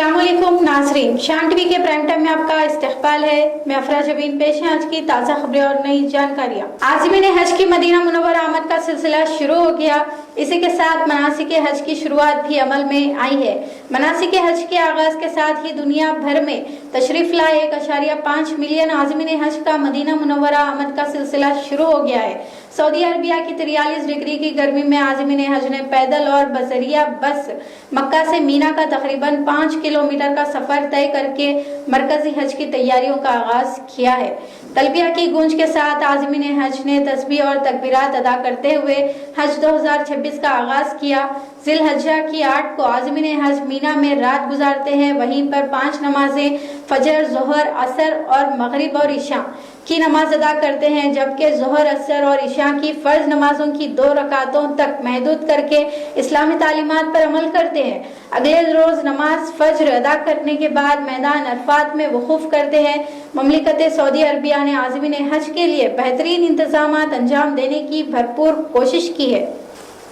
अस्सलाम वालेकुम नाज़रीन, शान टीवी के प्राइम टाइम में आपका इस्तकबाल है। मैं अफरा जबीन पेश है आज की ताज़ा खबरें और नई जानकारियाँ। आज़मीन हज की मदीना मुनव्वरा आमद का सिलसिला शुरू हो गया। इसी के साथ मनासिक हज की शुरुआत भी अमल में आई है। मनासिक हज के आगाज के साथ ही दुनिया भर में तशरीफ लाए 1.5 मिलियन आज़मीन हज का मदीना मुनव्वरा आमद का सिलसिला शुरू हो गया है। सऊदी अरबिया की 43 डिग्री की गर्मी में आज़मीन हज ने पैदल और बजरिया बस मक्का से मीना का तकरीबन 5 किलोमीटर का सफर तय करके मरकजी हज की तैयारियों का आगाज किया है। तलबिया की गूंज के साथ आज़मीन हज ने तस्बीह और तकबीरात अदा करते हुए हज 2026 का आगाज किया। जिलहज्जा की 8 को आज़मीन हज मीना में रात गुजारते हैं। वहीं पर 5 नमाजें फजर, जोहर, असर और मगरिब और इशा की नमाज अदा करते हैं, जबकि जोहर, असर और इशा की फर्ज नमाजों की 2 रकातों तक महदूद करके इस्लामी तालीमात पर अमल करते हैं। अगले रोज नमाज फज्र अदा करने के बाद मैदान अरफात में वकूफ करते हैं। ममलिकत सऊदी अरबिया ने आज़मीन हज के लिए बेहतरीन इंतजामात अंजाम देने की भरपूर कोशिश की है।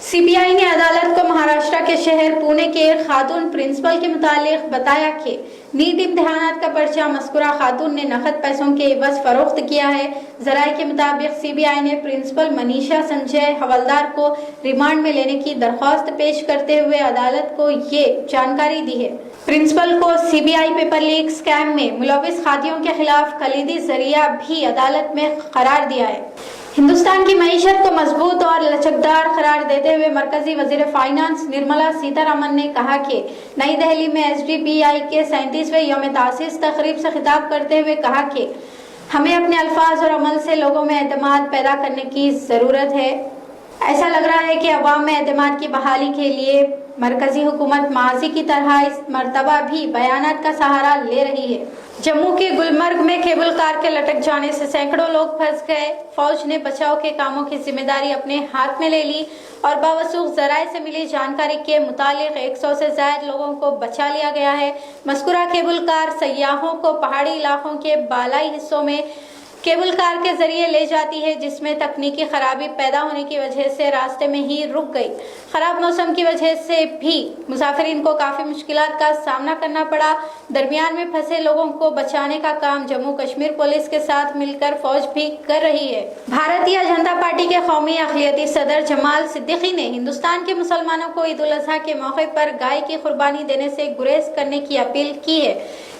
सीबीआई ने अदालत को महाराष्ट्र के शहर पुणे के एक खातून प्रिंसिपल के मुतालिक बताया कि नीट इम्तिहानात का पर्चा मस्कुरा खातून ने नकद पैसों के एवज फरोख्त किया है। जराये के मुताबिक सीबीआई ने प्रिंसिपल मनीषा संजय हवलदार को रिमांड में लेने की दरख्वास्त पेश करते हुए अदालत को ये जानकारी दी है। प्रिंसिपल को सीबीआई पेपर लीक स्कैम में मुलविस खातियों के खिलाफ कलीदी जरिया भी अदालत में करार दिया है। हिंदुस्तान की मईशत को मजबूत और लचकदार करार देते हुए मरकजी वजीर फाइनेंस निर्मला सीतारमन ने कहा कि नई दिल्ली में एसडीपीआई के 37वें यौम तासीस तकरीब से खिताब करते हुए कहा कि हमें अपने अल्फाज और अमल से लोगों में एतमाद पैदा करने की ज़रूरत है। ऐसा लग रहा है कि अवाम में एतमाद की बहाली के लिए मरकजी हुकूमत माजी की तरह इस मरतबा भी बयानात का सहारा ले रही है। जम्मू के गुलमर्ग में केबल कार के लटक जाने से सैकड़ों लोग फंस गए। फौज ने बचाव के कामों की जिम्मेदारी अपने हाथ में ले ली और बावसूख जराये से मिली जानकारी के मुतालिक 100 से ज्यादा लोगों को बचा लिया गया है। मस्कुरा केबल कार सयाहों को पहाड़ी इलाकों के बालाई हिस्सों में केबल कार के जरिए ले जाती है, जिसमें तकनीकी खराबी पैदा होने की वजह से रास्ते में ही रुक गई। खराब मौसम की वजह से भी मुसाफिरीन को काफी मुश्किलात का सामना करना पड़ा। दरमियान में फंसे लोगों को बचाने का काम जम्मू कश्मीर पुलिस के साथ मिलकर फौज भी कर रही है। भारतीय जनता पार्टी के कौमी अक़लियती सदर जमाल सिद्दीकी ने हिंदुस्तान के मुसलमानों को ईद उल अज़हा के मौके पर गाय की कुर्बानी देने से गुरेज करने की अपील की है।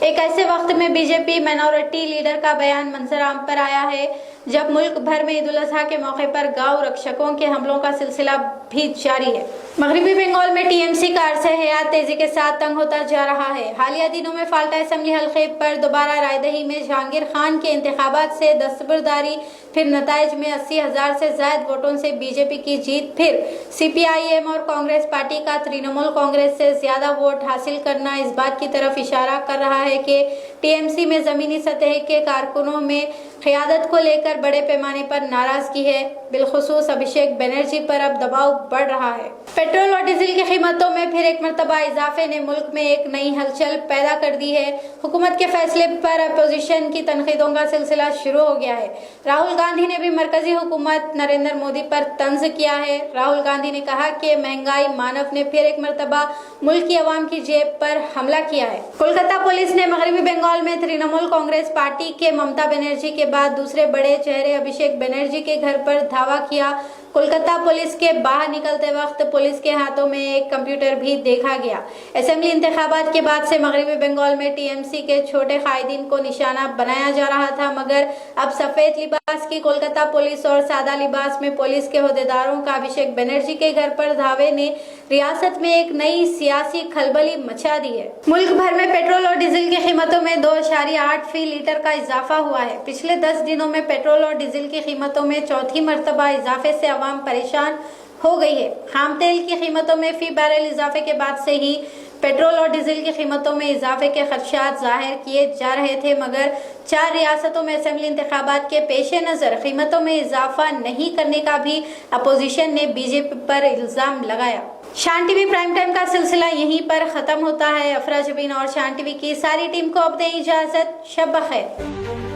एक ऐसे वक्त में बीजेपी माइनॉरिटी लीडर का बयान मंजर-आम पर आया है जब मुल्क भर में ईद उल अज़हा के मौके पर गौ रक्षकों के हमलों का सिलसिला भी जारी है। मगरबी बंगाल में टीएमसी का अरसे हयात तेजी के साथ तंग होता जा रहा है। हालिया दिनों में फाल्टा असेंबली हल्के पर दोबारा रायदही में जहांगीर खान के इंतखाबात से दस्तबरदारी, फिर नताइज में 80,000 से ज्यादा वोटों से बीजेपी की जीत, फिर सीपीआईएम और कांग्रेस पार्टी का तृणमूल कांग्रेस से ज्यादा वोट हासिल करना इस बात की तरफ इशारा कर रहा है कि टीएमसी में जमीनी सतह के कारकुनों में क़यादत को लेकर बड़े पैमाने पर नाराजगी है। बिलखुसूस अभिषेक बनर्जी पर अब दबाव बढ़ रहा है। पेट्रोल और डीजल की कीमतों में फिर एक मरतबा इजाफे ने मुल्क में एक नई हलचल पैदा कर दी है। हुकूमत के फैसले पर अपोजिशन की तनकीदों का सिलसिला शुरू हो गया है। राहुल गांधी ने भी मरकजी हुकूमत नरेंद्र मोदी पर तंज किया है। राहुल गांधी ने कहा कि महंगाई मानव ने फिर एक मरतबा मुल्क की आवाम की जेब पर हमला किया है। कोलकाता पुलिस ने मगरबी बंगाल में तृणमूल कांग्रेस पार्टी के ममता बनर्जी के बाद दूसरे बड़े चेहरे अभिषेक बनर्जी के घर पर धावा किया। कोलकाता पुलिस के बाहर निकलते वक्त पुलिस के हाथों में एक कंप्यूटर भी देखा गया। असेंबली इंतखाबात के बाद से मगरबी बंगाल में टीएमसी के छोटे कायदीन को निशाना बनाया जा रहा था, मगर अब सफेद लिबास की कोलकाता पुलिस और सादा लिबास में पुलिस के ओहदेदारों का अभिषेक बनर्जी के घर पर धावे ने रियासत में एक नई सियासी खलबली मचा दी है। मुल्क भर में पेट्रोल और डीजल की कीमतों में 2.8 फी लीटर का इजाफा हुआ है। पिछले 10 दिनों में पेट्रोल और डीजल की कीमतों में चौथी मरतबा इजाफे से आवाम परेशान हो गई है। खाम तेल की कीमतों में फी बैरल इजाफे के बाद से ही पेट्रोल और डीजल की कीमतों में इजाफे के खदशात जाहिर किए जा रहे थे, मगर 4 रियासतों में असेंबली इंतखाबात के पेश नज़र कीमतों में इजाफा नहीं करने का भी अपोजिशन ने बीजेपी पर इल्जाम लगाया। शान टीवी प्राइम टाइम का सिलसिला यहीं पर खत्म होता है। अफरा जबीन और शान टीवी की सारी टीम को अब दें इजाजत। शब बखैर।